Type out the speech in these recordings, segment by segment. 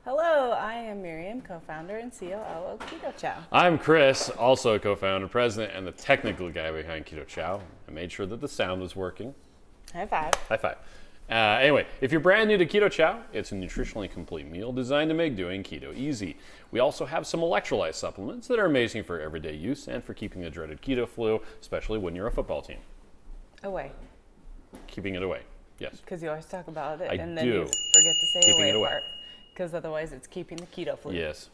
Hello, I am Miriam, co-founder and COO of Keto Chow. I'm Chris, also a co-founder, president, and the technical guy behind Keto Chow. I made sure that the sound was working. High five. High five. Anyway, if you're brand new to Keto Chow, it's a nutritionally complete meal designed to make doing keto easy. We also have some electrolyte supplements that are amazing for everyday use and for keeping the dreaded keto flu, especially when you're a football team. Away. Keeping it away, yes. Because you always talk about it and then do. you forget to say Keeping it away. part. Because otherwise it's keeping the keto flu. Yes.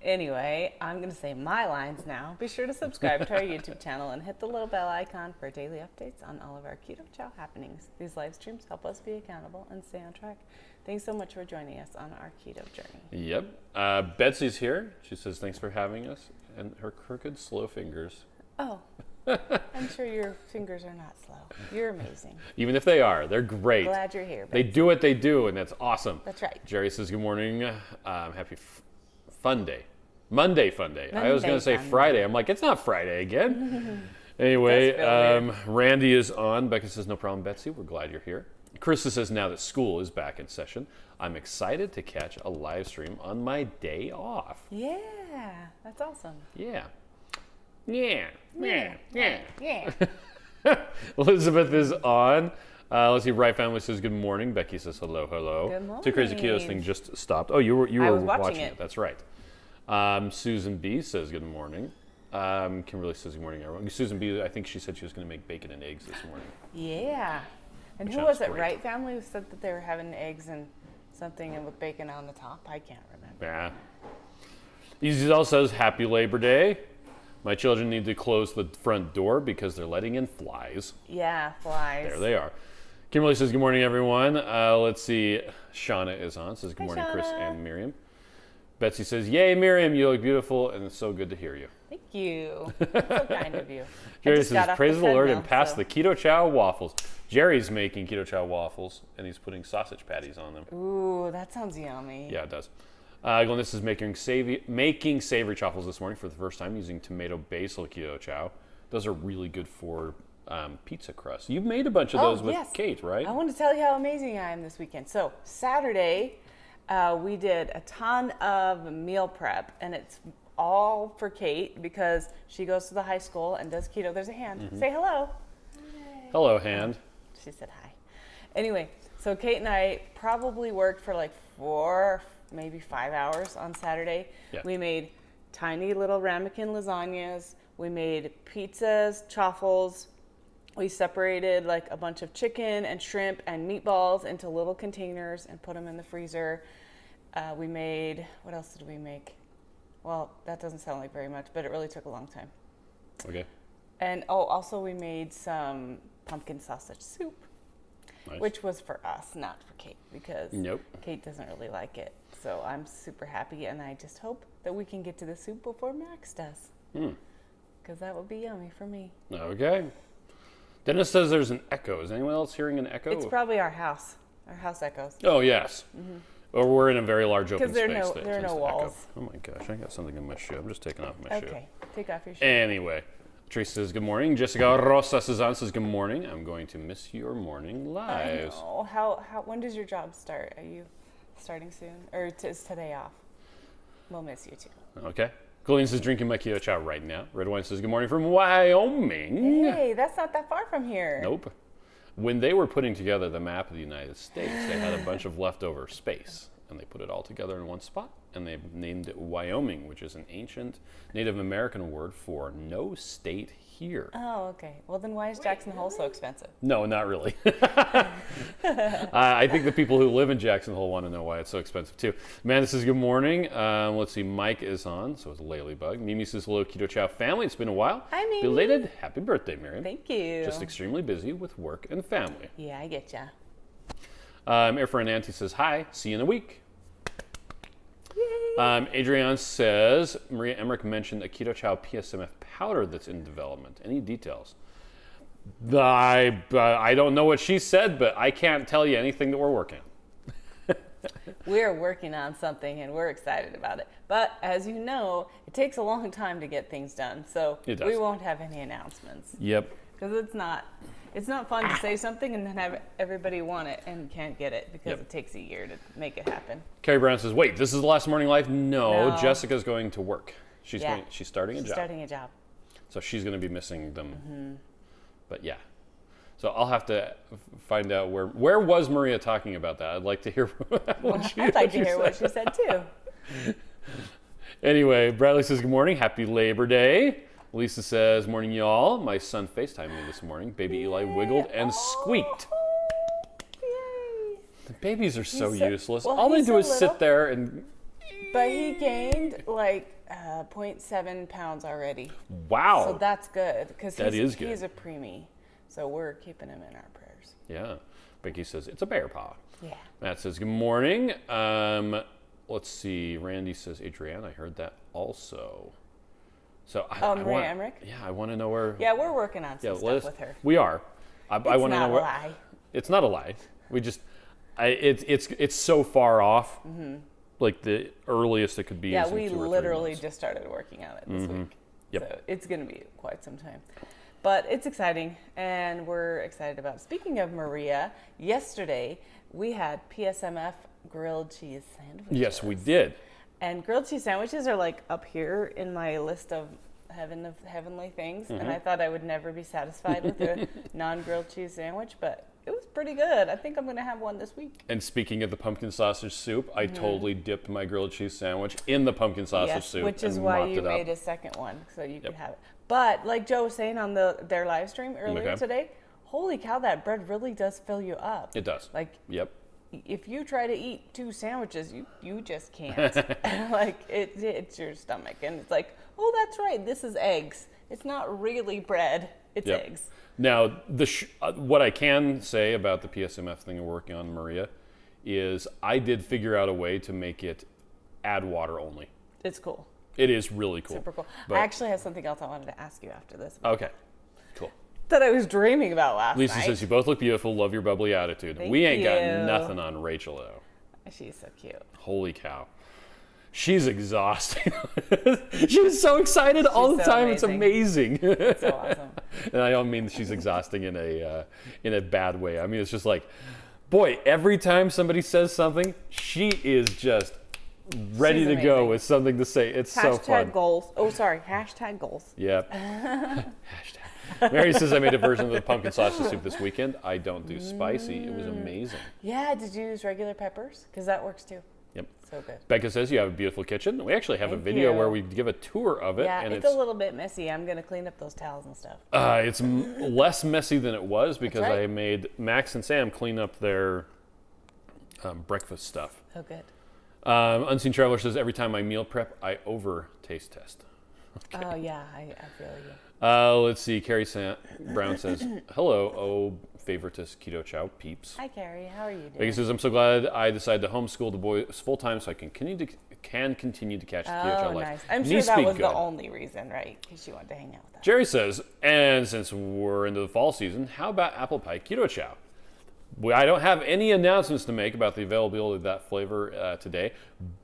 Anyway, I'm going to say my lines now. Be sure to subscribe to our YouTube channel and hit the little bell icon for daily updates on all of our Keto Chow happenings. These live streams help us be accountable and stay on track. Thanks so much for joining us on our keto journey. Yep. Betsy's here. She says thanks for having us. And her crooked, slow fingers. Oh, I'm sure your fingers are not slow. You're amazing. Even if they are, they're great. Glad you're here. They do what they do, and that's awesome. That's right. Jerry says, good morning. Happy fun day. Monday fun day. I was going to say Friday. I'm like, it's not Friday again. Anyway, Randy is on. Becca says, no problem, Betsy. We're glad you're here. Krista says, now that school is back in session, I'm excited to catch a live stream on my day off. Yeah, that's awesome. Yeah. Yeah. Elizabeth is on. Let's see. Right Family says good morning. Becky says hello. Good morning. Two Crazy Ketos thing just stopped. Oh, you were watching it. That's right. Susan B says good morning. Kimberly says good morning, everyone. Susan B, I think she said she was going to make bacon and eggs this morning. Yeah. And Which who was it? great. Right Family who said that they were having eggs and something and with bacon on the top. I can't remember. Yeah. Easy says happy Labor Day. My children need to close the front door because they're letting in flies. Yeah, flies. There they are. Kimberly says, good morning, everyone. Let's see. Shauna is on. Says, good morning, Shauna. Chris and Miriam. Betsy says, yay, Miriam, you look beautiful, and it's so good to hear you. Thank you. That's so kind of you. Jerry just got says, off praise the the Lord treadmill, and pass so- the Keto Chow waffles. Jerry's making Keto Chow waffles, and he's putting sausage patties on them. Ooh, that sounds yummy. Yeah, it does. Glennis is making savory chaffles this morning for the first time using tomato basil Keto Chow. Those are really good for pizza crust. You've made a bunch of those with yes. Kate, right? I want to tell you how amazing I am this weekend. So Saturday, we did a ton of meal prep, and it's all for Kate because she goes to the high school and does keto. There's a hand. Mm-hmm. Say hello. Hello, hand. She said hi. Anyway, so Kate and I probably worked for like 4, maybe 5 hours on Saturday. Yeah. We made tiny little ramekin lasagnas. We made pizzas, chaffles. We separated like a bunch of chicken and shrimp and meatballs into little containers and put them in the freezer. We made, what else did we make? Well, that doesn't sound like very much, but it really took a long time. Okay. And also we made some pumpkin sausage soup. Nice. Which was for us, not for Kate, because Nope. Kate doesn't really like it. So I'm super happy, and I just hope that we can get to the soup before Max does. Because that would be yummy for me. Okay. Dennis says there's an echo. Is anyone else hearing an echo? It's probably our house. Our house echoes. Oh, yes. Or we're in a very large open 'Cause there space. are no- that there are tends no to echo. walls. Oh my gosh, I got something in my shoe. I'm just taking off my shoe. Okay, take off your shoe. Anyway, Teresa says good morning. Jessica Rosa Cezanne says good morning. I'm going to miss your morning lives. I know. When does your job start? Are you starting soon? Or is today off? We'll miss you too. Okay. Colleen says drinking my Keto Chow right now. Red Wine says good morning from Wyoming. Hey, that's not that far from here. Nope. When they were putting together the map of the United States, they had a bunch of leftover space, and they put it all together in one spot, and they named it Wyoming, which is an ancient Native American word for no state here. Oh, okay. Well, then why is Jackson Hole so expensive? No, not really. I think the people who live in Jackson Hole want to know why it's so expensive too. Amanda says good morning. Let's see, Mike is on, so it's a Ladybug. Mimi says hello, Keto Chow family. It's been a while. Hi, Mimi. Belated happy birthday, Miriam. Thank you. Just extremely busy with work and family. Yeah, I get ya. Airfriend Auntie says hi. See you in a week. Adrienne says Maria Emmerich mentioned a Keto Chow PSMF powder that's in development. Any details? I don't know what she said, but I can't tell you anything that we're working on. We're working on something and we're excited about it. But as you know, it takes a long time to get things done. So It does. we won't have any announcements. Yep. Because it's not, It's not fun to say something and then have everybody want it and can't get it because it takes a year to make it happen. Carrie Brown says, "Wait, this is the last morning live?" No, No. Jessica's going to work. She's starting a She's job. starting a job. So she's going to be missing them. But yeah. So I'll have to find out where was Maria talking about that. I'd like to hear I'd like to hear what she said too. Anyway, Bradley says, "Good morning. Happy Labor Day." Lisa says, "Morning, y'all. My son FaceTimed me this morning. Baby Eli wiggled and squeaked." Yay. The babies are so useless. well, All they he's do so is sit little. there and... But he gained like 0.7 pounds already. Wow. So that's good because That is good. he's a preemie. So we're keeping him in our prayers. Yeah. Becky says, "It's a bear paw." Yeah. Matt says, "Good morning." Let's see. Randy says, "Adrienne, I heard that also." So I Maria want, Emmerich? Yeah, I want to know where. Yeah, we're working on some stuff with her. We are. I want to know It's not a lie. It's not a lie. We just, it's so far off. Like the earliest it could be. Yeah, is in we 2 or 3 literally months. just started working on it this week. Yep. So it's going to be quite some time. But it's exciting, and we're excited about it. Speaking of Maria, yesterday we had PSMF grilled cheese sandwiches. Yes, we did. And grilled cheese sandwiches are like up here in my list of heavenly things. And I thought I would never be satisfied with a non-grilled cheese sandwich, but it was pretty good. I think I'm going to have one this week. And speaking of the pumpkin sausage soup, I totally dipped my grilled cheese sandwich in the pumpkin sausage soup. Which is and why mopped you it up. made a second one, so you could have it. But like Joe was saying on their live stream earlier today, holy cow, that bread really does fill you up. It does. Like, Yep. if you try to eat 2 sandwiches, you just can't. Like it hits your stomach, and it's like, oh, that's right, this is eggs. It's not really bread. It's Yep. eggs. Now, what I can say about the PSMF thing we're working on, Maria, is I did figure out a way to make it add water only. It's cool. It is really cool. Super cool. But- I actually have something else I wanted to ask you after this. Okay, cool. That I was dreaming about last Lisa night. says, "You both look beautiful. Love your bubbly attitude." Thank we ain't got you. nothing on Rachel, though. She's so cute. Holy cow. She's exhausting. She's so excited all the so time. It's amazing. So awesome. And I don't mean she's exhausting in a bad way. I mean, it's just like, boy, every time somebody says something, she is just ready She's to go amazing. with something to say. It's so fun. Hashtag goals. Oh, sorry. Hashtag goals. Yep. Hashtag. Mary says, "I made a version of the pumpkin sausage soup this weekend. I don't do spicy. It was amazing." Yeah, did you use regular peppers? Because that works too. Yep. So good. Becca says, "You have a beautiful kitchen." We actually have a Thank video you. where we give a tour of it. Yeah, and it's a little bit messy. I'm going to clean up those towels and stuff. It's less messy than it was because right. I made Max and Sam clean up their breakfast stuff. Oh, good. Unseen Traveler says, "Every time I meal prep, I over-taste test." Okay. Oh, yeah, I feel you. Let's see. Carrie Brown says, "Hello, oh, favoritist Keto Chow peeps." Hi, Carrie. How are you Becky doing? says, "I'm so glad I decided to homeschool the boys full-time so I can continue to catch the Keto Chow Oh, life." nice. I'm sure Needs to that be was the good. only reason, right? Because you wanted to hang out with us. Jerry says, "And since we're into the fall season, how about apple pie Keto Chow?" I don't have any announcements to make about the availability of that flavor today,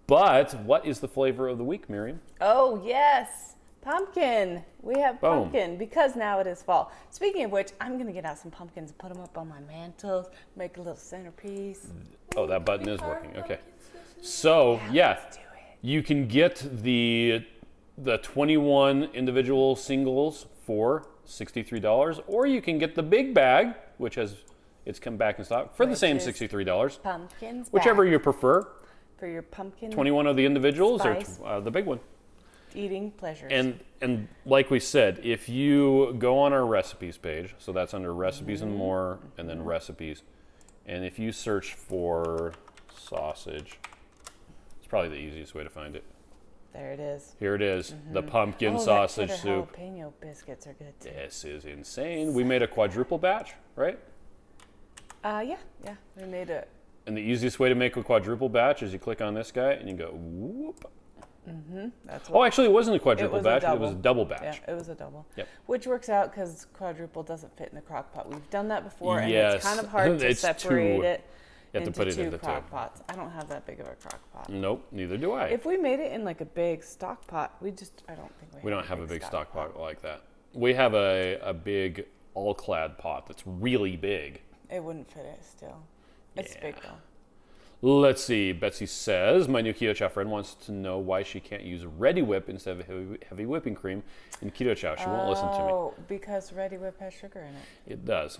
but what is the flavor of the week, Miriam? Oh, yes. Pumpkin. We have Boom. pumpkin because now it is fall. Speaking of which, I'm going to get out some pumpkins and put them up on my mantles, make a little centerpiece. Oh, that button is working. Okay. So, yeah, Let's do it. you can get the 21 individual singles for $63, or you can get the big bag, which it's come back in stock for the same is $63. Pumpkins Whichever back you prefer. for your pumpkin 21 of the individuals Spice. or the big one. eating pleasures. And like we said, if you go on our recipes page, so that's under recipes and more, and then recipes, and if you search for sausage, it's probably the easiest way to find it. There it is. Here it is, the pumpkin Oh, sausage that soup. jalapeno biscuits are good too. This is insane. We made a quadruple batch, right? Yeah. We made it. And the easiest way to make a quadruple batch is you click on this guy and you go whoop. That's Oh, actually, it wasn't a quadruple was a batch. It double. was a double Yeah, batch. it was a double. Yep. Which works out because quadruple doesn't fit in the crock pot. We've done that before, and Yes. it's kind of hard to It's separate too- it You have to put it two into two. crock pots. I don't have that big of a crock pot. Nope, neither do I. If we made it in like a big stock pot, I don't think We don't have a big stock pot like that. We have a big all-clad pot that's really big. It wouldn't fit it still. It's big though. Let's see. Betsy says, my new Keto Chow friend wants to know why she can't use Ready Whip instead of heavy whipping cream in Keto Chow. She won't listen to me. Oh, because Ready Whip has sugar in it. It does.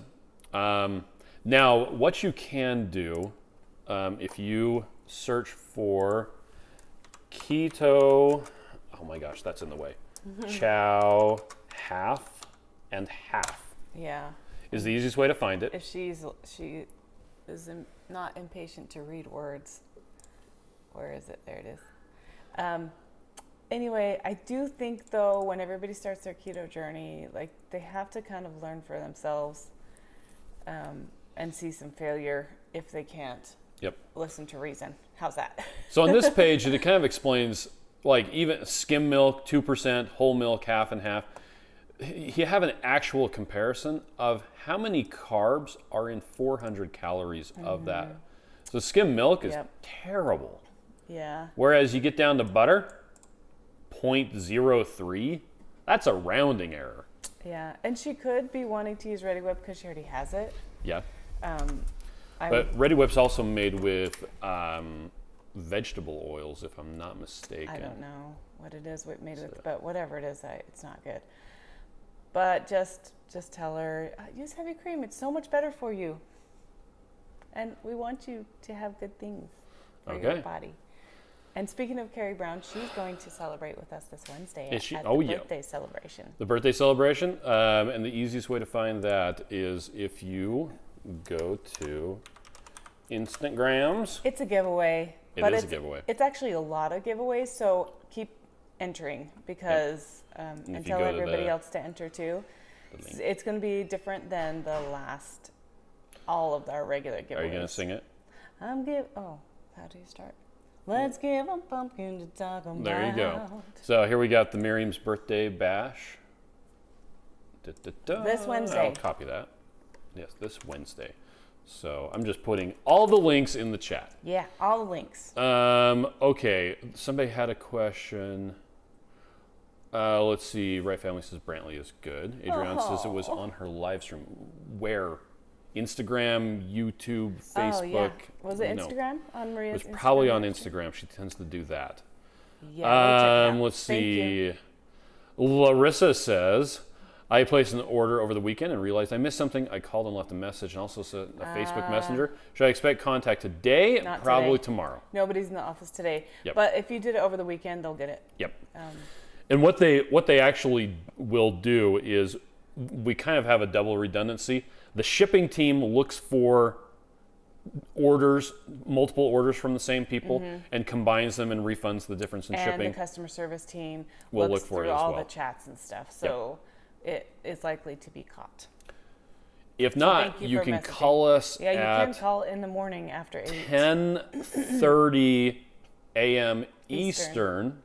Now, what you can do, if you search for Keto, oh my gosh, that's in the way. Chow half and half. Yeah. Is the easiest way to find it. If she is not impatient to read words. Where is it? There it is. Anyway, I do think though, when everybody starts their keto journey, like they have to kind of learn for themselves, and see some failure if they can't listen to reason. How's that? So on this page, it kind of explains, like, even skim milk, 2%, whole milk, half and half. You have an actual comparison of how many carbs are in 400 calories of that. So skim milk is terrible. Yeah. Whereas you get down to butter, 0.03, that's a rounding error. Yeah, and she could be wanting to use Ready Whip because she already has it. Yeah. But Ready Whip's also made with vegetable oils, if I'm not mistaken. I don't know what it is made with, but whatever it is, it's not good. But just tell her, use heavy cream. It's so much better for you. And we want you to have good things for your body. And speaking of Carrie Brown, she's going to celebrate with us this Wednesday at the birthday celebration. The birthday celebration. And the easiest way to find that is if you go to Instagrams. It's a giveaway. It is a giveaway. It's actually a lot of giveaways, so keep entering because and tell everybody else to enter too. It's going to be different than all of our regular giveaways. Are you going to sing it? How do you start? Let's give a pumpkin to talk about. There you go. So here we got the Miriam's birthday bash. This Wednesday. I'll copy that. Yes, this Wednesday. So I'm just putting all the links in the chat. Yeah, all the links. Okay, somebody had a question. Let's see. Right Family says Brantley is good. Adrienne says it was on her live stream. Where? Instagram, YouTube, Facebook. Oh, yeah. Was it Instagram? On Maria's It was probably on Instagram. She tends to do that. Yeah, let's see. Larissa says, I placed an order over the weekend and realized I missed something. I called and left a message and also sent a Facebook Messenger. Should I expect contact today? Not Probably today. Tomorrow. Nobody's in the office today. Yep. But if you did it over the weekend, they'll get it. Yep. And what they actually will do is we kind of have a double redundancy. The shipping team looks for multiple orders from the same people, and combines them and refunds the difference in shipping. And the customer service team will looks look for through it as all well. the chats and stuff. So it is likely to be caught. If not, you can call us you at can call in the morning after 8. 10:30 a.m. Eastern,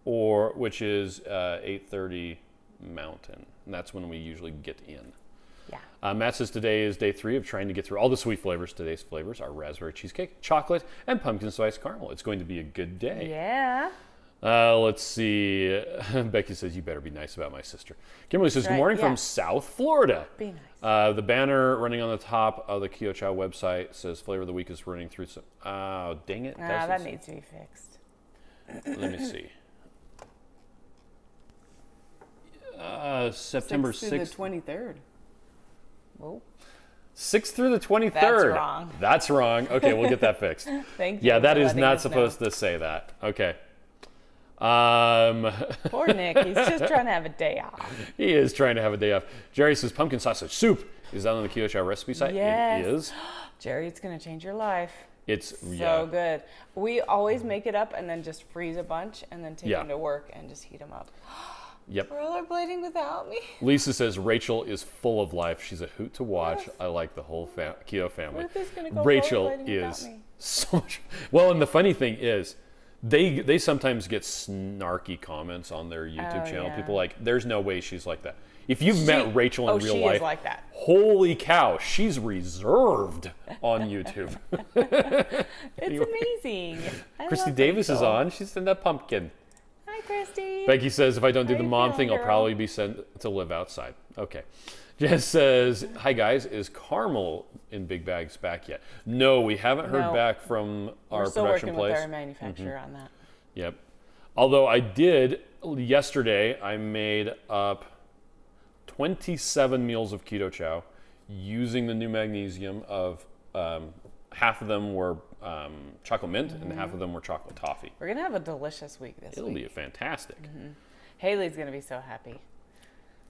which is 8:30 Mountain. And that's when we usually get in. Yeah. Matt says today is day 3 of trying to get through all the sweet flavors. Today's flavors are raspberry cheesecake, chocolate, and pumpkin spice caramel. It's going to be a good day. Yeah. Let's see. Becky says, you better be nice about my sister. Kimberly says, good morning from South Florida. Be nice. The banner running on the top of the Keto Chow website says Flavor of the Week is running through some... Oh, dang it. That needs to be fixed. Let me see. September 6th. through the 23rd. Whoa. 6th through the 23rd. That's wrong. That's wrong. Okay, we'll get that fixed. Thank you. Yeah, that is not supposed to say that. Okay. Poor Nick. He's just trying to have a day off. He is trying to have a day off. Jerry says pumpkin sausage soup. Is that on the Keto Chow recipe site? Yes. It is. Jerry, it's going to change your life. It's so good. We always make it up and then just freeze a bunch and then take them to work and just heat them up. Yep. Rollerblading without me. Lisa says Rachel is full of life. She's a hoot to watch. Yes. I like the whole keto family. Go Rachel is so much. Well, and the funny thing is, they sometimes get snarky comments on their YouTube channel. Yeah. People like, there's no way she's like that. If you've met Rachel in real life, is like that. Holy cow, she's reserved on YouTube. It's amazing. Christy Davis is on. She's in that pumpkin. Hi, Christy. Becky says, if I don't do the mom thing, I'll girl? probably be sent to live outside. Okay. Jess says, hi guys, is caramel in big bags back yet? No, we haven't heard back from our We're still production working place. with our manufacturer on that. Yep. Although I did, yesterday, I made up 27 meals of Keto Chow using the new magnesium of half of them were chocolate mint and half of them were chocolate toffee. We're going to have a delicious week this week. It'll be fantastic. Haley's going to be so happy.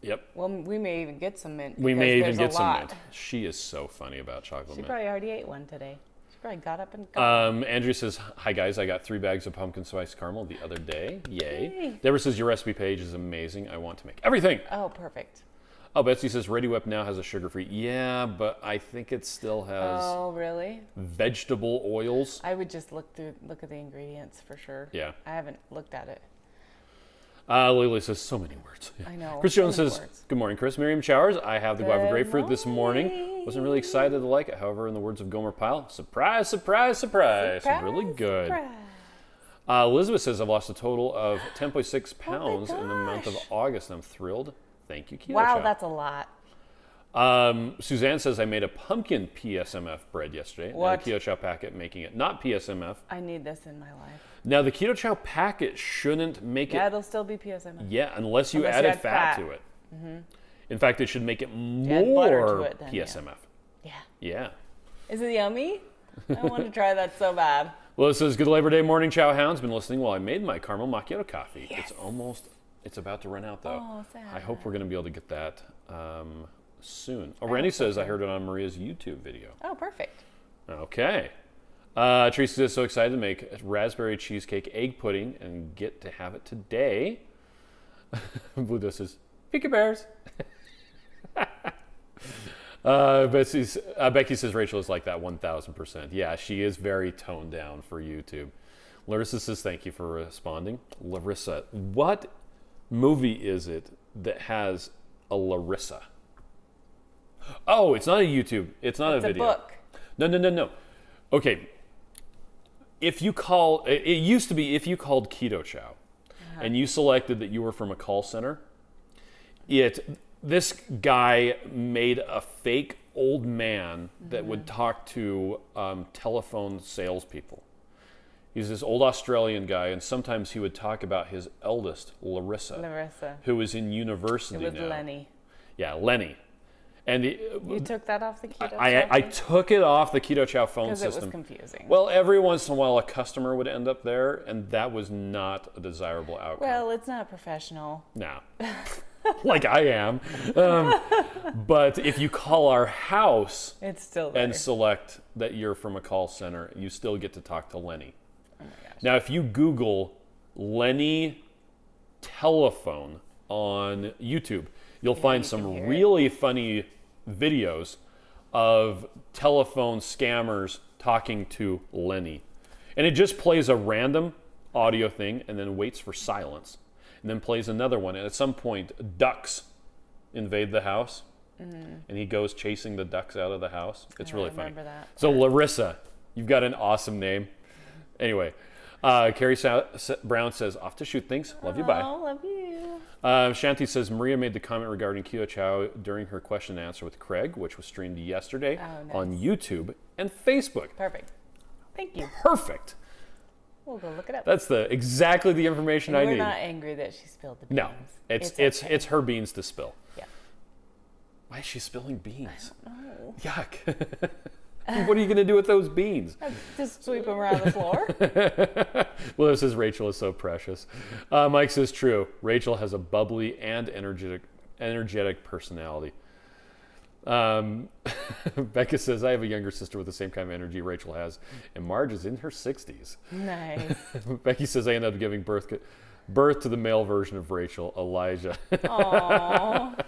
Yep. Well, we may even get some mint. We may even get some lot. mint. She is so funny about chocolate She mint. probably already ate one today. She probably got up and got Andrew says, hi guys, I got 3 bags of pumpkin spice caramel the other day. Yay. Yay. Deborah says, your recipe page is amazing. I want to make everything. Oh, perfect. Oh, Betsy says, Ready Whip now has a sugar-free. Yeah, but I think it still has Oh, really? vegetable oils. I would just look at the ingredients for sure. Yeah. I haven't looked at it. Lily says, so many words. Yeah. I know. Chris so Jones many says, words. good morning, Chris. Miriam Showers. I have the guava Good grapefruit this morning. morning. Wasn't really excited to like it. However, in the words of Gomer Pyle, surprise, surprise, surprise. Really good. Surprise. Elizabeth says, I've lost a total of 10.6 pounds in the month of gosh. August. I'm thrilled. Thank you, Keto Wow, Chow. that's a lot. Suzanne says, I made a pumpkin PSMF bread yesterday. What? And a Keto Chow packet making it not PSMF. I need this in my life. Now, the Keto Chow packet shouldn't make Yeah, it... it'll still be PSMF. Yeah, unless you Unless added you add fat fat. to it. In fact, it should make it add butter to more it then, yeah. PSMF. Yeah. Yeah. Is it yummy? I want to try that so bad. Well, it says, good Labor Day morning, Chow Hounds. Been listening while I made my caramel macchiato coffee. Yes. It's about to run out, though. Oh, sad. I hope we're going to be able to get that soon. Oh, Randy says, I heard it on Maria's YouTube video. Oh, perfect. Okay. Teresa is so excited to make raspberry cheesecake egg pudding and get to have it today. Blue Dust says, Pika Bears. Becky says Rachel is like that 1,000%. Yeah, she is very toned down for YouTube. Larissa says, thank you for responding. Larissa, what movie is it that has a Larissa? Oh, it's not a YouTube. It's not It's a video. a book. No. Okay. If you call, it used to be if you called Keto Chow and you selected that you were from a call center, this guy made a fake old man that would talk to telephone salespeople. He's this old Australian guy, and sometimes he would talk about his eldest, Larissa. Who is in university It was now. Lenny. Yeah, Lenny. And You took that off the Keto I took it off the Keto Chow phone because system. it was confusing. Well, every once in a while, a customer would end up there, and that was not a desirable outcome. Well, it's not professional. No. Like I am. But if you call our house It's still there. and select that you're from a call center, you still get to talk to Lenny. Oh my gosh. Now, if you Google Lenny telephone on YouTube, you'll find you can some hear it. really funny videos of telephone scammers talking to Lenny. And it just plays a random audio thing and then waits for silence. And then plays another one. And at some point, ducks invade the house. And he goes chasing the ducks out of the house. It's really funny. remember that. So Larissa, you've got an awesome name. Anyway, Carrie Brown says, off to shoot things. Love you, bye. Oh, love you. Shanti says, Maria made the comment regarding Keto Chow during her question and answer with Craig, which was streamed yesterday nice. on YouTube and Facebook. Perfect. Thank you. Perfect. We'll go look it up. That's exactly the information I We're need. not angry that she spilled the beans. No, it's okay. it's her beans to spill. Yeah. Why is she spilling beans? Oh. Yuck. What are you going to do with those beans? Just sweep them around the floor. Well, this says Rachel is so precious. Mike says true. Rachel has a bubbly and energetic personality. Becca says, I have a younger sister with the same kind of energy Rachel has, and Marge is in her 60s. Nice. Becky says, I ended up giving birth to the male version of Rachel, Elijah. Aww.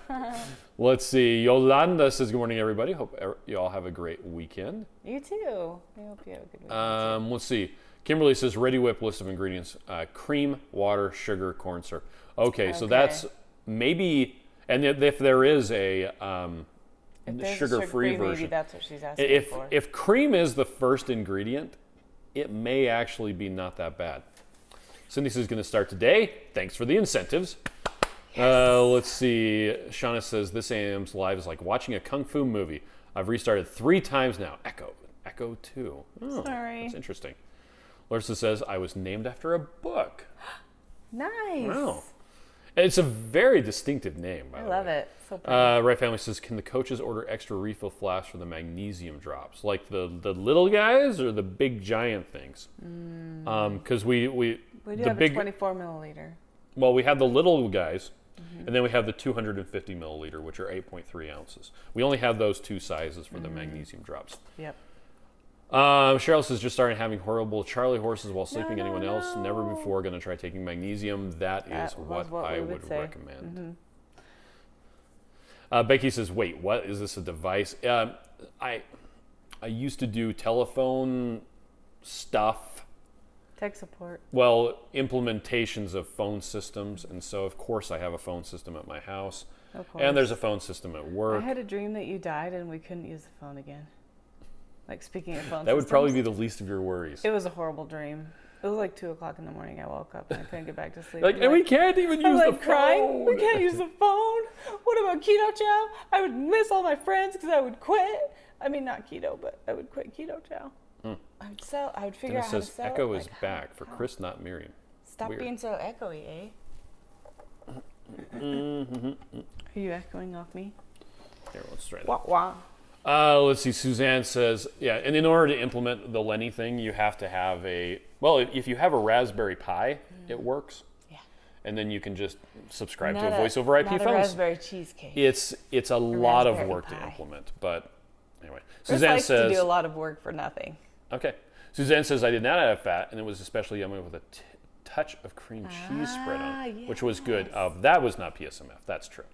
Let's see. Yolanda says, good morning, everybody. Hope you all have a great weekend. You too. I hope you have a good weekend. Let's see. Kimberly says, Ready Whip list of ingredients. Cream, water, sugar, corn syrup. Okay, so that's maybe, and if there is a If there's sugar-free maybe version. that's what she's asking for. If cream is the first ingredient, it may actually be not that bad. Cindy says going to start today. Thanks for the incentives. Yes. Let's see. Shauna says this AM's live is like watching a kung fu movie. I've restarted 3 times now. Echo 2. Oh, Sorry. That's interesting. Larissa says I was named after a book. Nice. Wow. It's a very distinctive name, by the way. I love it. So pretty. Right Family says, can the coaches order extra refill flasks for the magnesium drops? Like the little guys or the big giant things? Because we do have a 24 milliliter. Well, we have the little guys, and then we have the 250 milliliter, which are 8.3 ounces. We only have those 2 sizes for the magnesium drops. Yep. Cheryl says, just started having horrible Charlie horses while sleeping. No, Anyone no, else? no. Never before going to try taking magnesium. That is what I would say. recommend. Becky says, wait, what? Is this a device? I used to do telephone stuff. Tech support. Well, implementations of phone systems. And so, of course, I have a phone system at my house. Of course. And there's a phone system at work. I had a dream that you died and we couldn't use the phone again. Like, speaking of phone That would systems, probably be the least of your worries. It was a horrible dream. It was like 2 o'clock in the morning. I woke up and I couldn't get back to sleep. And we can't even use the phone. Crying. We can't use the phone. What about Keto Chow? I would miss all my friends because I would quit. I mean, not keto, but I would quit Keto Chow. I would figure out how to sell it. Echo is back for Chris, not Miriam. Stop Weird. being so echoey, eh? Are you echoing off me? Here, let's try that. Wah, wah. Let's see. Suzanne says, yeah, and in order to implement the Lenny thing, you have to have if you have a Raspberry Pi, it works. Yeah. And then you can just subscribe to a voice over IP not phone. A raspberry cheesecake. It's a lot of work Pi. to implement, but anyway. Chris Suzanne likes says, to do a lot of work for nothing. Okay. Suzanne says, I did not have fat, and it was especially yummy with a touch of cream cheese spread on it, which was good. That was not PSMF. That's true.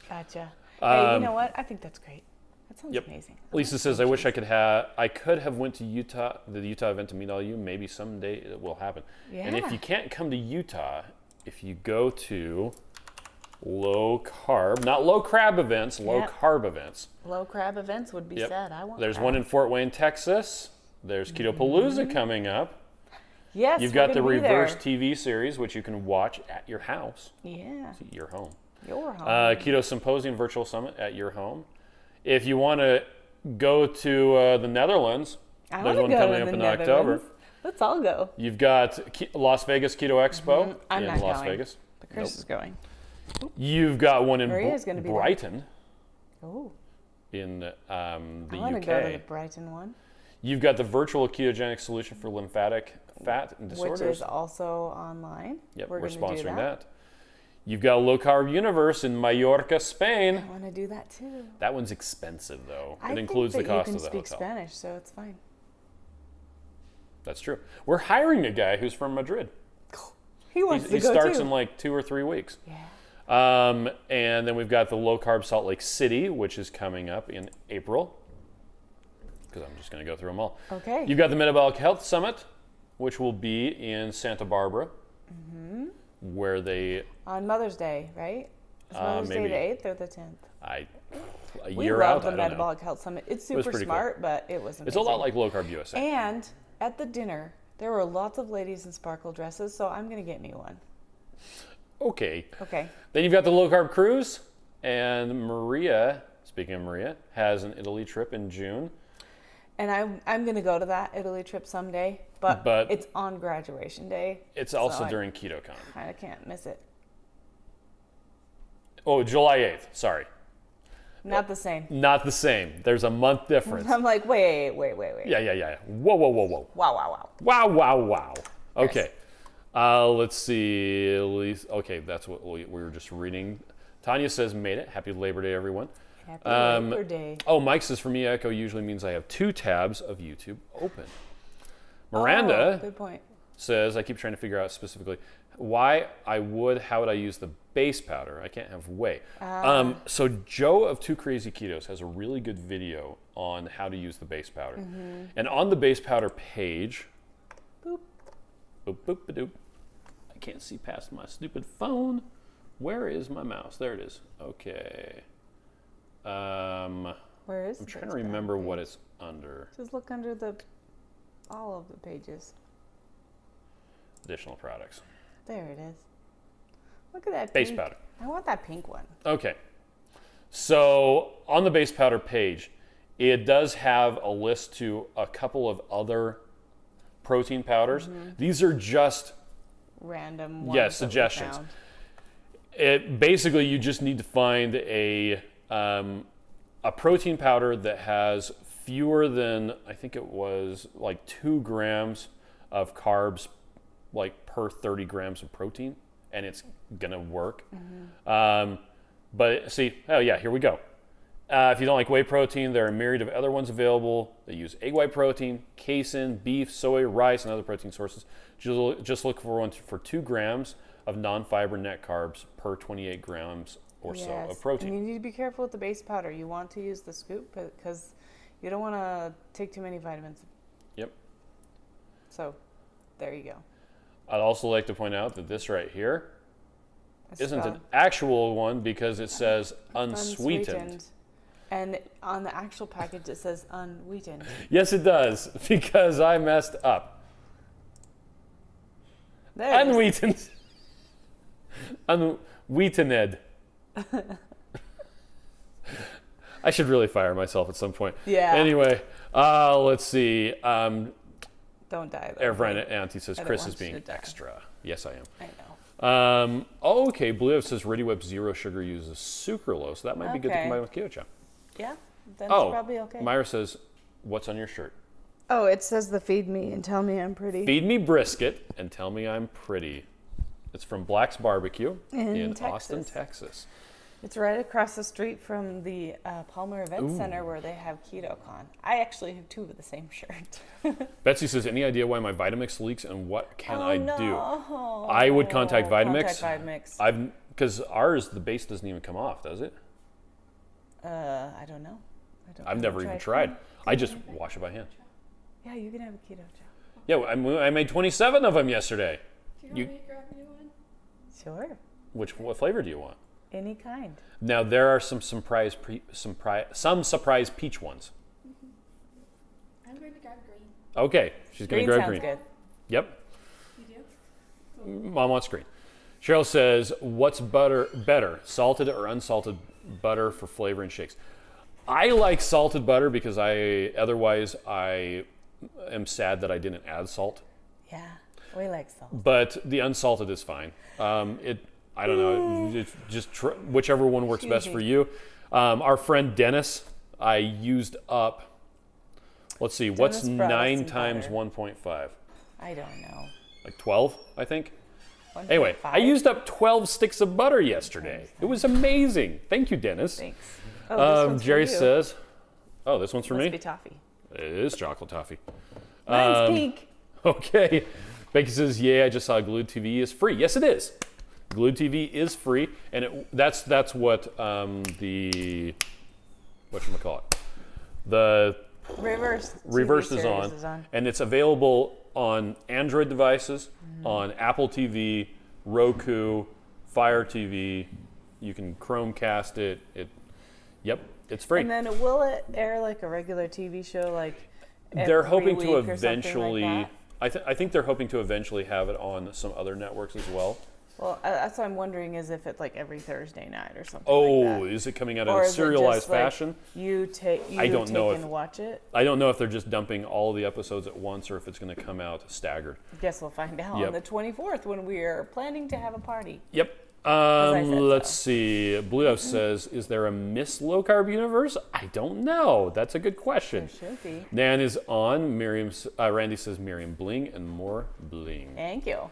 Gotcha. Hey, you know what? I think that's great. That sounds amazing. Lisa says, I wish I could have went to Utah, the Utah event to meet all you. Maybe someday it will happen. Yeah. And if you can't come to Utah, if you go to low carb, not low crab events, low carb events. Low crab events would be sad. I want There's one in Fort Wayne, Texas. There's Keto Palooza coming up. Yes, You've got the Reverse TV series, which you can watch at your house. Yeah. Your home. Your home. Keto Symposium Virtual Summit at your home. If you want to go to the Netherlands, there's one coming up in October. Let's all go. You've got Las Vegas Keto Expo I'm in not Las going, Vegas. But Chris is going. You've got one in Maria's gonna be Brighton. Oh. In the I UK. want to go to the Brighton one. You've got the virtual ketogenic solution for lymphatic fat and disorders. Which is also online. Yep, we're sponsoring that. You've got Low Carb Universe in Mallorca, Spain. I want to do that too. That one's expensive though. It includes the cost of the hotel. You can speak Spanish, so it's fine. That's true. We're hiring a guy who's from Madrid. He wants to go too. He starts in like 2 or 3 weeks. Yeah. And then we've got the Low Carb Salt Lake City, which is coming up in April. Because I'm just going to go through them all. Okay. You've got the Metabolic Health Summit, which will be in Santa Barbara, where they... On Mother's Day, right? Is Mother's Day the 8th or the 10th? We love the Metabolic Health Summit. It's super smart, cool. But it was amazing. It's a lot like Low Carb USA. And at the dinner, there were lots of ladies in sparkle dresses, so I'm going to get me one. Okay. Okay. Then you've got the Low Carb Cruise, and Maria, speaking of Maria, has an Italy trip in June. And I'm going to go to that Italy trip someday, but it's on graduation day. It's also during KetoCon. I can't miss it. Oh, July 8th. Sorry. Not the same. Not the same. There's a month difference. I'm like, wait. Yeah. Whoa. Wow. Okay. Let's see. Okay, that's what we were just reading. Tanya says, made it. Happy Labor Day, everyone. Happy Labor Day. Oh, Mike says, for me, Echo usually means I have 2 tabs of YouTube open. Miranda good point. says, I keep trying to figure out specifically how would I use the base powder? I can't have whey. So Joe of 2 Crazy Ketos has a really good video on how to use the base powder. And on the base powder page, boop, boop, doop. I can't see past my stupid phone. Where is my mouse? There it is. Okay. Where is? I'm trying to remember what it's under. Just look under all of the pages. Additional products. There it is. Look at that Base pink. powder. I want that pink one. Okay. So on the base powder page, it does have a list to a couple of other protein powders. These are just random ones that we suggestions. found. It basically, you just need to find a protein powder that has fewer than, I think it was like 2 grams of carbs, like per 30 grams of protein, and it's gonna work. But see, oh yeah, here we go. If you don't like whey protein, there are a myriad of other ones available that use egg white protein, casein, beef, soy, rice, and other protein sources. Just look for one for 2 grams of non-fiber net carbs per 28 grams or so of protein. And you need to be careful with the base powder. You want to use the scoop because you don't want to take too many vitamins. Yep. So, there you go. I'd also like to point out that this right here isn't an spelled actual one because it says unsweetened. And on the actual package it says unwheatened. Yes, it does, because I messed up. There it is. Unwheatened. Unwheatened. I should really fire myself at some point. Yeah. Anyway, let's see. Don't die though. Airbrand Auntie says I don't Chris want is you being to die. extra. Yes, I am. I know. Okay, Blue Up says Ready Whip Zero Sugar uses sucralose. So that might be good to Okay. combine with Keto Chow. Yeah, then Oh, it's probably okay. Myra says, what's on your shirt? Oh, it says the feed me and tell me I'm pretty. Feed me brisket and tell me I'm pretty. It's from Black's Barbecue in Texas. Austin, Texas. It's right across the street from the Palmer Event Center where they have KetoCon. I actually have 2 of the same shirt. Betsy says, any idea why my Vitamix leaks and what can I no. do? I would contact Vitamix. Contact Vitamix. Because ours, the base doesn't even come off, does it? I don't know. I've never even tried. I just wash it by hand. Yeah, you can have a Keto Chow. Yeah, I made 27 of them yesterday. Do you want me to grab a new one? Sure. What flavor do you want? Any kind. Now there are some surprise peach ones. I'm going to grab green. Okay, she's going to Green grab sounds green. good. Yep, You do? Mom wants green. Cheryl says, what's better, salted or unsalted butter for flavor in shakes? I like salted butter because otherwise I am sad that I didn't add salt. Yeah, we like salt. But the unsalted is fine. I don't know. It's just whichever one works best for you. Our friend Dennis, I used up. Let's see. What's Dennis brought us 9 some times butter. 1.5? I don't know. Like 12, I think. Anyway, I used up 12 sticks of butter yesterday. It was amazing. Thank you, Dennis. Thanks. Oh, this one's Jerry for you. says, "Oh, this one's for Must me. be toffee. It is chocolate toffee." Mine's pink. Okay. Becky says, "Yeah, I just saw Glued TV is free." Yes, it is. Glued TV is free, and that's what the whatchamacallit, the Reverse reverse TV is series on, and it's available on Android devices, on Apple TV, Roku, Fire TV. You can Chromecast it. Yep, it's free. And then will it air like a regular TV show, like They're every hoping to week or something eventually. like that? I think they're hoping to eventually have it on some other networks as well. Well, that's what I'm wondering is if it's like every Thursday night or something Oh, like that. is it coming out in Or a is it serialized just, like, fashion? You take know and if- watch it. I don't know if they're just dumping all the episodes at once or if it's going to come out staggered. Guess we'll find out Yep. on the 24th when we are planning to have a party. Yep. I said Let's so. see. Blue House says, "Is there a Miss Low Carb universe?" I don't know. That's a good question. There should be. Nan is on. Randy says Miriam bling and more bling. Thank you.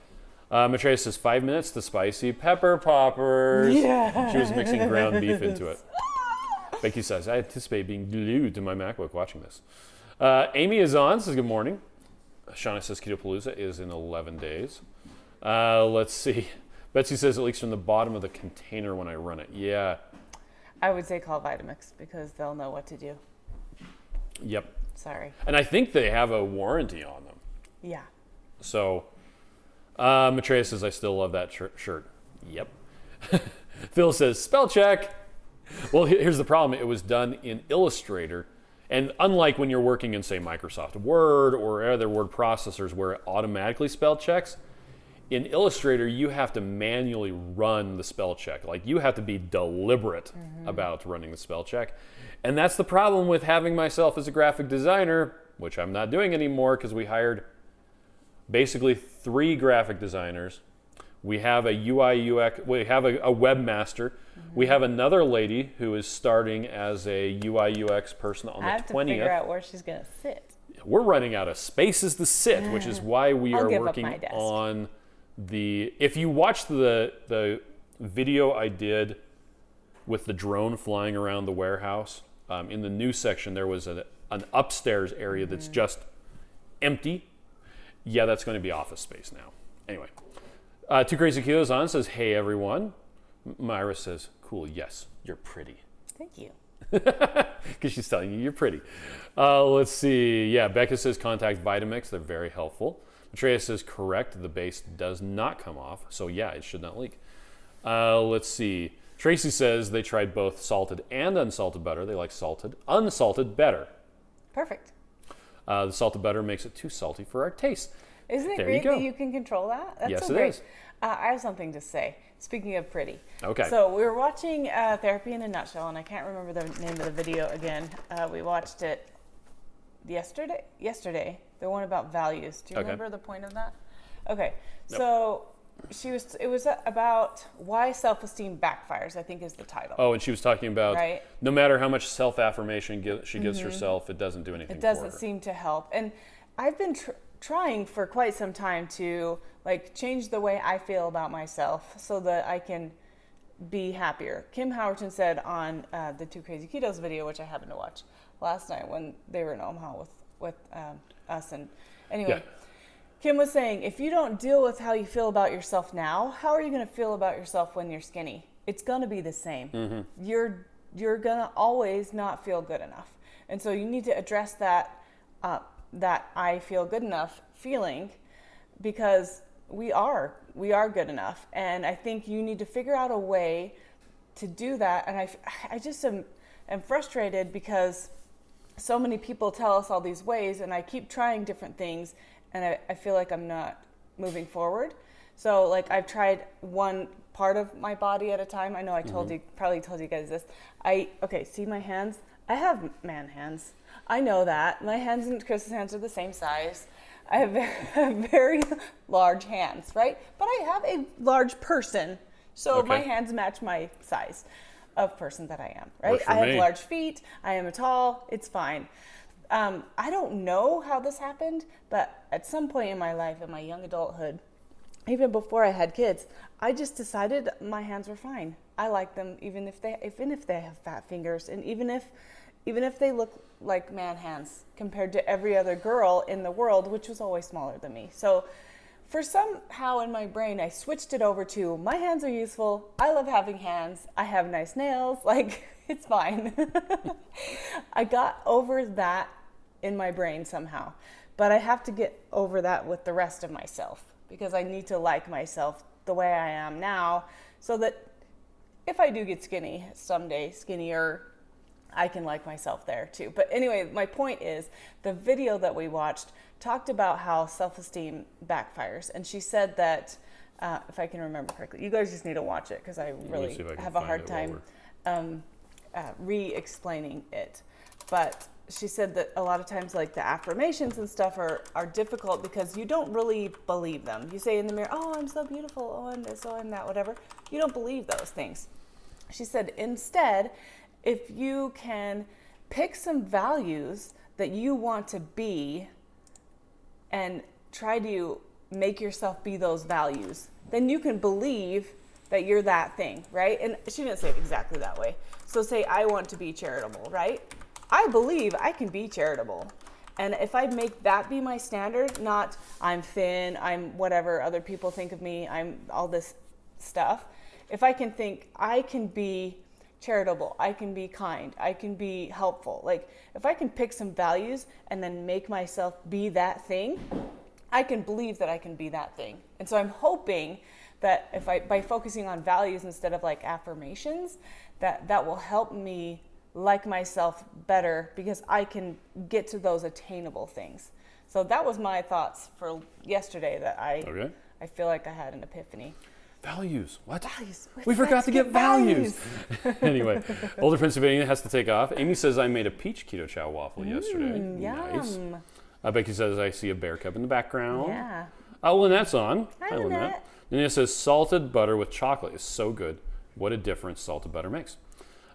Maitreya says 5 minutes to spicy pepper poppers. Yeah. She was mixing ground beef into it. Becky says, I anticipate being glued to my MacBook watching this. Amy is on, says good morning. Shauna says Keto Palooza is in 11 days. Let's see. Betsy says it leaks from the bottom of the container when I run it. Yeah. I would say call Vitamix because they'll know what to do. Yep. Sorry. And I think they have a warranty on them. Yeah. So, Maitreya says, I still love that shirt. Yep. Phil says, spell check. Well, here's the problem. It was done in Illustrator. And unlike when you're working in, say, Microsoft Word or other word processors where it automatically spell checks, in Illustrator, you have to manually run the spell check. Like, you have to be deliberate about running the spell check. And that's the problem with having myself as a graphic designer, which I'm not doing anymore because we hired basically 3 graphic designers. We have a UI UX, we have a webmaster. We have another lady who is starting as a UI UX person on the 20th. I have to figure out where she's going to sit. We're running out of spaces to sit, which is why we I'll are give up working my desk. on the, if you watch the video I did with the drone flying around the warehouse, in the news section there was an upstairs area that's just empty. Yeah, that's going to be office space now. Anyway, Two Crazy Ketos on says, hey everyone. Myra says, cool, yes, you're pretty. Thank you. Because she's telling you you're pretty. Let's see. Yeah, Becca says contact Vitamix. They're very helpful. Matreya says correct. The base does not come off. So yeah, it should not leak. Let's see. Tracy says they tried both salted and unsalted butter. They like salted. Unsalted better. Perfect. The salted butter makes it too salty for our taste. Isn't it There great you go. that you can control that? That's Yes, so it great. is. I have something to say. Speaking of pretty. Okay. So we were watching Therapy in a Nutshell, and I can't remember the name of the video again. We watched it yesterday. The one about values. Do you remember the point of that? Okay. Nope. So it was about why self-esteem backfires, I think is the title. Oh, and she was talking about Right. no matter how much self-affirmation she gives herself, it doesn't do anything It for her. doesn't seem to help. And I've been trying for quite some time to like change the way I feel about myself so that I can be happier. Kim Howerton said on the Two Crazy Ketos video, which I happened to watch last night when they were in Omaha with us. And anyway, Yeah. Kim was saying, if you don't deal with how you feel about yourself now, how are you going to feel about yourself when you're skinny? It's going to be the same. You're going to always not feel good enough. And so you need to address that I feel good enough feeling, because we are good enough. And I think you need to figure out a way to do that. And I just am frustrated because so many people tell us all these ways, and I keep trying different things, and I feel like I'm not moving forward. So like I've tried one part of my body at a time. I know I probably told you guys this. Okay, see my hands? I have man hands. I know that. My hands and Chris's hands are the same size. I have very large hands, right? But I have a large person, so my hands match my size of person that I am, right? I have large feet. I am tall. It's fine. I don't know how this happened, but at some point in my life, in my young adulthood, even before I had kids, I just decided my hands were fine. I like them even if they have fat fingers, and even if they look like man hands compared to every other girl in the world, which was always smaller than me. So for somehow in my brain, I switched it over to my hands are useful. I love having hands. I have nice nails. Like, it's fine. I got over that in my brain somehow, but I have to get over that with the rest of myself, because I need to like myself the way I am now, so that if I do get skinnier, I can like myself there too. But anyway, my point is the video that we watched talked about how self-esteem backfires. And she said that, if I can remember correctly, you guys just need to watch it because I really have a hard time re-explaining it. But she said that a lot of times like the affirmations and stuff are difficult because you don't really believe them. You say in the mirror, oh, I'm so beautiful, oh, I'm this, oh, I'm that, whatever. You don't believe those things. She said instead, if you can pick some values that you want to be and try to make yourself be those values, then you can believe that you're that thing, right? And she didn't say it exactly that way. So say I want to be charitable, right? I believe I can be charitable. And if I make that be my standard, not I'm thin, I'm whatever other people think of me, I'm all this stuff. If I can think I can be charitable, I can be kind, I can be helpful. Like if I can pick some values and then make myself be that thing, I can believe that I can be that thing. And so I'm hoping that if by focusing on values instead of like affirmations, that will help me like myself better, because I can get to those attainable things. So that was my thoughts for yesterday that I feel like I had an epiphany. Values. What? Values. We forgot to get values. Anyway, Boulder, Pennsylvania has to take off. Amy says I made a peach Keto Chow waffle yesterday. Nice. Yum. Becky says I see a bear cub in the background. Yeah. Lynette's on. Hi, Lynette. Nina says salted butter with chocolate is so good. What a difference salted butter makes.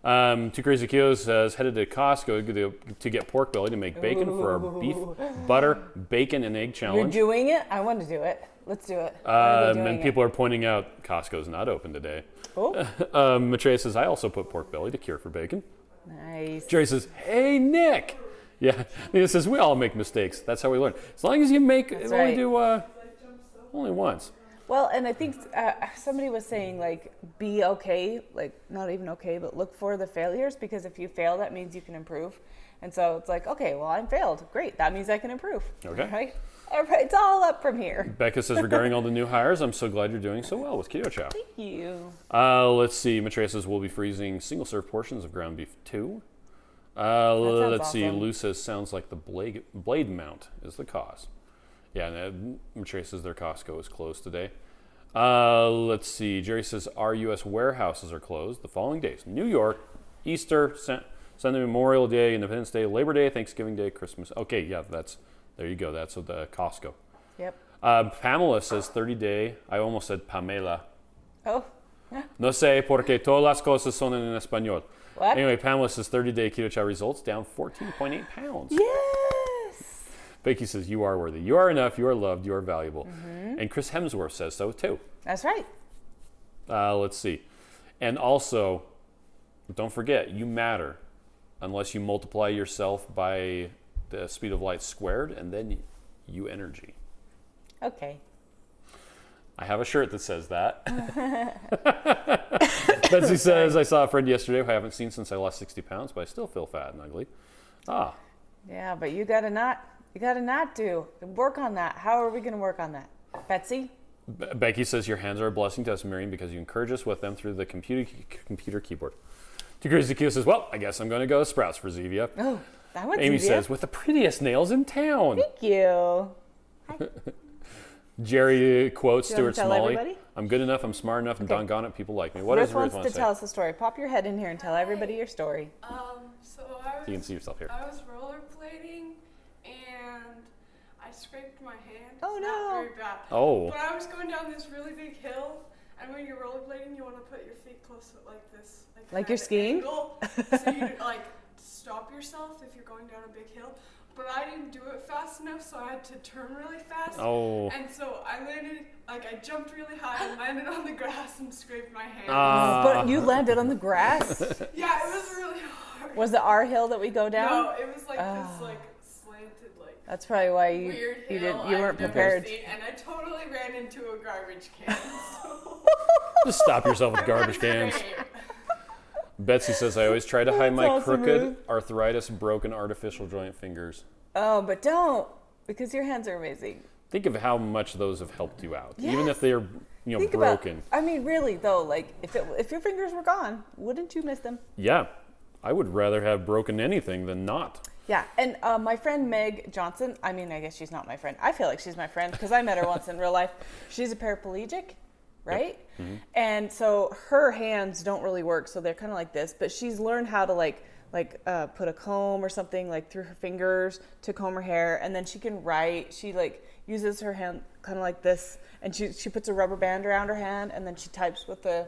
Two Crazy Keto says headed to Costco to get pork belly to make bacon for our beef, butter, bacon, and egg challenge. You're doing it? I want to do it. Let's do it. And people are pointing out Costco's not open today. Oh. Maitreya says I also put pork belly to cure for bacon. Nice. Jerry says, hey, Nick. Yeah. Nina says we all make mistakes. That's how we learn. As long as you only once. Well, and I think somebody was saying, like, be okay, like, not even okay, but look for the failures, because if you fail, that means you can improve. And so it's like, okay, well, I failed. Great. That means I can improve. Okay. Right? It's all up from here. Becca says, regarding all the new hires, I'm so glad you're doing so well with Keto Chow. Thank you. Let's see. Maitreya says we'll be freezing single-serve portions of ground beef, too. Let's see. Awesome. Lou says, sounds like the blade mount is the cause. Yeah, and Maitreya says their Costco is closed today. Let's see. Jerry says our U.S. warehouses are closed the following days. New York, Easter, Sunday, Memorial Day, Independence Day, Labor Day, Thanksgiving Day, Christmas. Okay, yeah, there you go. That's the Costco. Yep. Pamela says 30-day. I almost said Pamela. Oh. No sé porque todas las cosas son en español. What? Anyway, Pamela says 30-day Keto Chow results down 14.8 pounds. Yes. Becky says you are worthy. You are enough. You are loved. You are valuable. And Chris Hemsworth says so too. That's right. Let's see. And also, don't forget, you matter unless you multiply yourself by the speed of light squared, and then you energy. Okay. I have a shirt that says that. Betsy says, I saw a friend yesterday who I haven't seen since I lost 60 pounds, but I still feel fat and ugly. Yeah, but you gotta not work on that. How are we gonna work on that? Betsy? Becky says, your hands are a blessing to us, Miriam, because you encourage us with them through the computer keyboard. Too Crazy Q says, well, I guess I'm going to go to Sprouts for Zevia. Oh, that one's Amy Zevia. says, with the prettiest nails in town. Thank you. Jerry quotes Do you want Stuart to tell Smalley. everybody? I'm good enough, I'm smart enough, and Okay. doggone it, people like me. What does Ruth Ruth wants want to to tell say? us a story. Pop your head in here and tell everybody your story. So I You can see yourself here. was rollerblading and I scraped my hand. Oh, It's no. Not very bad. Oh. But I was going down this really big hill, and when you're rollerblading, you want to put your feet close to like this, Like kind you're of skiing? angle, so you like stop yourself if you're going down a big hill. But I didn't do it fast enough, so I had to turn really fast. Oh. And so I landed, like I jumped really high and landed on the grass and scraped my hand. But you landed on the grass. Yeah, it was really hard. Was it our hill that we go down? No, it was like this like slanted like That's probably why weird you hill weren't I've never prepared. seen, and I totally ran into a garbage can. So Just stop yourself with garbage cans. Great. Betsy says, I always try to hide That's my awesome, crooked, Ruth. arthritis, broken, artificial joint fingers. Oh, but don't, because your hands are amazing. Think of how much those have helped you out, even Yes. if they're Think broken. about. I mean, really though, like if your fingers were gone, wouldn't you miss them? Yeah, I would rather have broken anything than not. Yeah, and my friend Meg Johnson. I mean, I guess she's not my friend. I feel like she's my friend because I met her once in real life. She's a paraplegic, right? Mm-hmm. And so her hands don't really work, so they're kind of like this. But she's learned how to put a comb or something like through her fingers to comb her hair, and then she can write. She like uses her hand kind of like this, and she puts a rubber band around her hand, and then she types with the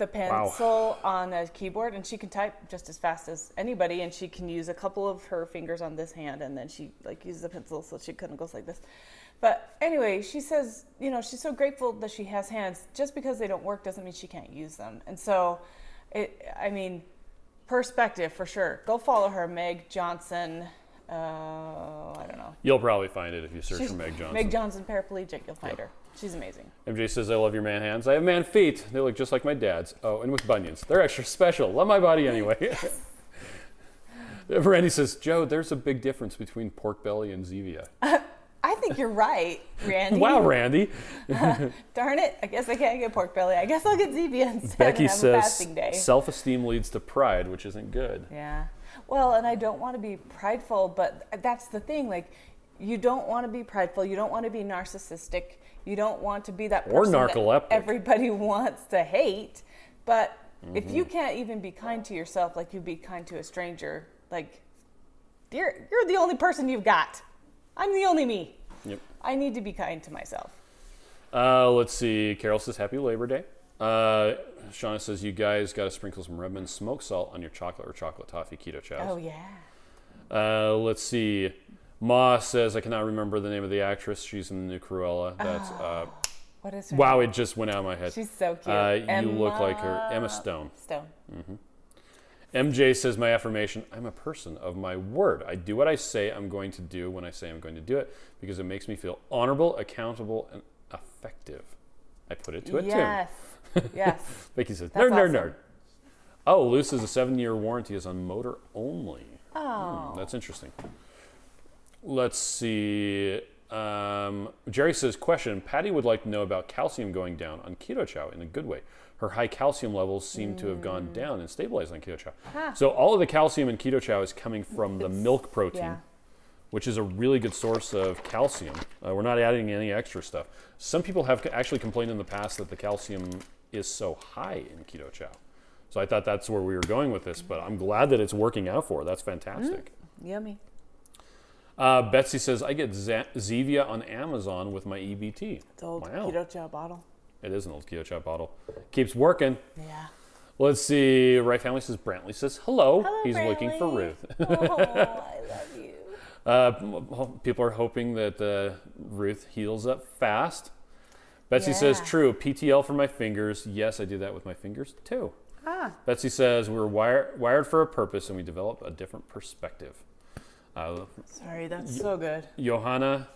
pencil on a keyboard, and she can type just as fast as anybody, and she can use a couple of her fingers on this hand, and then she like uses a pencil, so she kind of goes like this. But anyway, she says, she's so grateful that she has hands. Just because they don't work doesn't mean she can't use them. And so, perspective for sure. Go follow her, Meg Johnson. I don't know. You'll probably find it if you search for Meg Johnson. Meg Johnson, paraplegic. You'll find her. She's amazing. MJ says, I love your man hands. I have man feet. They look just like my dad's. Oh, and with bunions. They're extra special. Love my body anyway. Randy says, Joe, there's a big difference between pork belly and Zevia. I think you're right, Randy. Wow, Randy. Darn it. I guess I can't get pork belly. I guess I'll get Zevia instead Becky and have a says, fasting day. self-esteem leads to pride, which isn't good. Yeah. Well, and I don't want to be prideful, but that's the thing. Like, you don't want to be prideful. You don't want to be narcissistic. You don't want to be that Or person narcoleptic. that everybody wants to hate. But if you can't even be kind to yourself like you be kind to a stranger, like you're the only person you've got. I'm the only me. Yep. I need to be kind to myself. Let's see. Carol says, Happy Labor Day. Shauna says, you guys got to sprinkle some Redmond smoked salt on your chocolate or chocolate toffee keto chows. Oh, yeah. Let's see. Ma says, I cannot remember the name of the actress. She's in the new Cruella. That's What is her wow, name? it just went out of my head. She's so cute. You look like her. Emma Stone. Stone. MJ says, my affirmation, I'm a person of my word. I do what I say I'm going to do when I say I'm going to do it because it makes me feel honorable, accountable, and effective. I put it to a Yes. Yes. Becky says, That's nerd, awesome. nerd. Oh, Lou says a 7-year warranty is on motor only. Oh. That's interesting. Let's see. Jerry says, question, Patty would like to know about calcium going down on Keto Chow in a good way. Her high calcium levels seem to have gone down and stabilized on Keto Chow. Huh. So all of the calcium in Keto Chow is coming from the milk protein, Yeah. which is a really good source of calcium. We're not adding any extra stuff. Some people have actually complained in the past that the calcium is so high in Keto Chow. So I thought that's where we were going with this, but I'm glad that it's working out for her. That's fantastic. Yummy. Betsy says, I get Zevia on Amazon with my EBT. It's old Wow. Keto Chow bottle. It is an old Keto Chow bottle. Keeps working. Yeah. Let's see. Right Family says, Brantley says, hello. Hello, He's looking for Brantley. Ruth. Oh, I love you. People are hoping that Ruth heals up fast. Betsy Yeah. says, true, PTL for my fingers. Yes, I do that with my fingers too. Ah. Betsy says, we're wired for a purpose and we develop a different perspective. Sorry, that's so good. Joanna,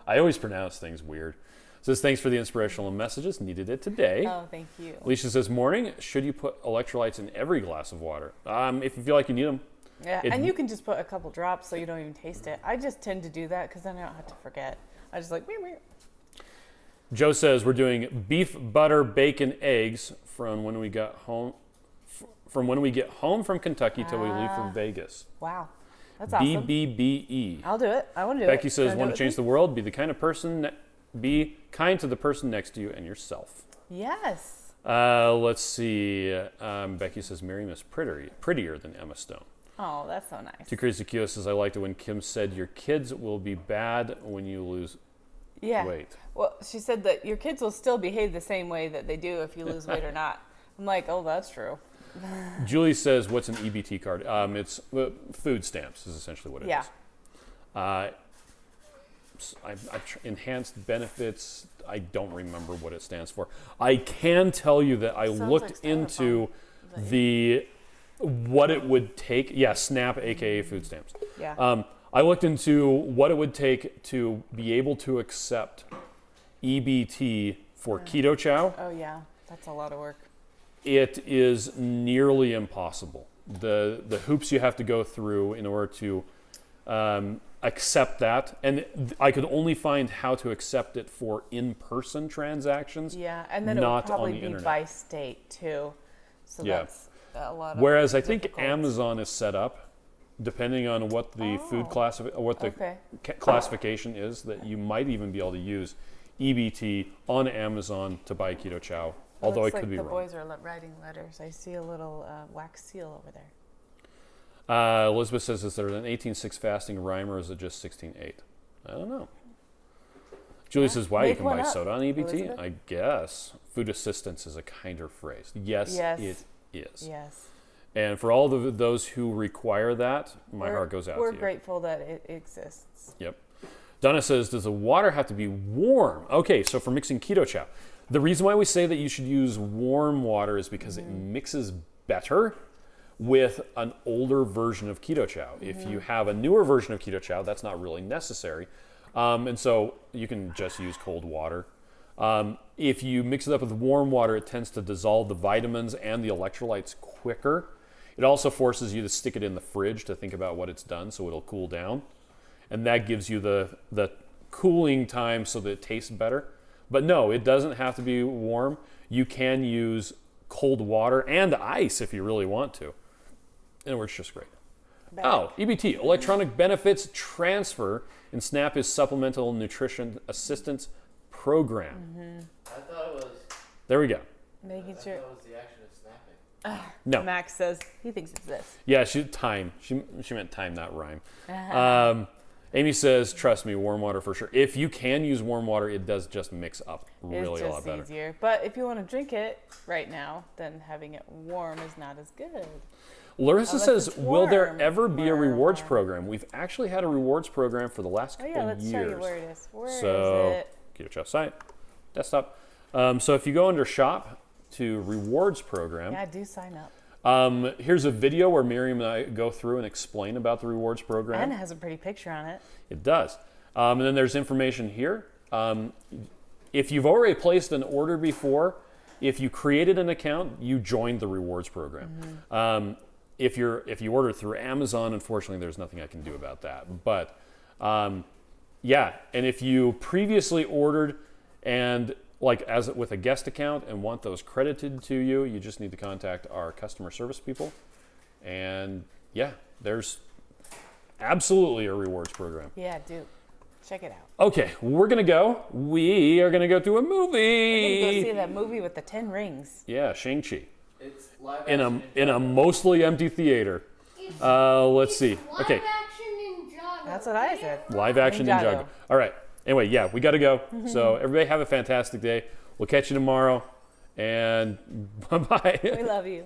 I always pronounce things weird. Says, thanks for the inspirational messages. Needed it today. Oh, thank you. Alicia says, morning, should you put electrolytes in every glass of water? If you feel like you need them. Yeah, and you can just put a couple drops so you don't even taste it. I just tend to do that because then I don't have to forget. I just like, meow, meow. Joe says, we're doing beef, butter, bacon, eggs from when we got home. From when we get home from Kentucky till we leave for Vegas. Wow, that's awesome. BBBE. I'll do it. I want to do it. Becky says, want to change the world? Be the kind of person, be kind to the person next to you and yourself. Yes. Let's see. Becky says, Miriam is prettier than Emma Stone. Oh, that's so nice. Too Crazy Kyo says, I liked it when Kim said, your kids will be bad when you lose weight. Well, she said that your kids will still behave the same way that they do if you lose weight or not. I'm like, oh, that's true. Julie says, what's an EBT card? It's food stamps is essentially what it is. Enhanced benefits, I don't remember what it stands for. I can tell you that I looked into what it would take. Yeah, SNAP, aka food stamps. Yeah. I looked into what it would take to be able to accept EBT for Keto Chow. Oh, yeah. That's a lot of work. It is nearly impossible. The hoops you have to go through in order to accept that, and I could only find how to accept it for in-person transactions. Yeah, and then it would not probably on the be internet. by state too. So Yeah. that's a lot of Whereas I think difficult. Amazon is set up, depending on what the Okay. classification is, that you might even be able to use EBT on Amazon to buy Keto Chow. Although Looks I could like be the wrong. boys are writing letters. I see a little wax seal over there. Elizabeth says, is there an 18:6 fasting rhyme or is it just 16:8? I don't know. Julie says, wow, you Make can one buy up, soda on EBT? Elizabeth. I guess. Food assistance is a kinder phrase. Yes, Yes. it is. Yes. And for all those who require that, my heart goes out to you. We're grateful that it exists. Yep. Donna says, does the water have to be warm? Okay, so for mixing Keto Chow, the reason why we say that you should use warm water is because it mixes better with an older version of Keto Chow. If you have a newer version of Keto Chow, that's not really necessary. And so you can just use cold water. If you mix it up with warm water, it tends to dissolve the vitamins and the electrolytes quicker. It also forces you to stick it in the fridge to think about what it's done so it'll cool down. And that gives you the cooling time so that it tastes better. But no, it doesn't have to be warm. You can use cold water and ice if you really want to. And it works just great. Oh, EBT, Electronic Benefits Transfer, and SNAP is Supplemental Nutrition Assistance Program. I thought it was. There we go. Making I sure. thought it was the action of snapping. No. Max says he thinks it's this. Yeah, she meant time, not rhyme. Amy says, trust me, warm water for sure. If you can use warm water, it does just mix up really a lot better. It's just easier. But if you want to drink it right now, then having it warm is not as good. Larissa says, it's will there warm. ever be a Warm, rewards warm. program? We've actually had a rewards program for the last Oh couple yeah, of let's years. show you where it is. Where is So, it? Keto Chow site, desktop. So if you go under shop to rewards program, Yeah, do sign up. here's a video where Miriam and I go through and explain about the rewards program. And it has a pretty picture on it. It does. And then there's information here. If you've already placed an order before, if you created an account, you joined the rewards program. If you order through Amazon, unfortunately, there's nothing I can do about that. But yeah, and if you previously ordered and like as with a guest account and want those credited to you, you just need to contact our customer service people. And yeah, there's absolutely a rewards program. Yeah, do. Check it out. Okay, we're gonna go. We are gonna go to a We're movie. gonna go see that movie with the 10 rings. Yeah, Shang-Chi. It's live In action. a mostly empty theater. Let's see. Okay, Live action Ninjago. That's what I said. live action Ninjago. Ninjago. All right. Anyway, yeah, we gotta go. So everybody have a fantastic day. We'll catch you tomorrow. And bye-bye. We love you.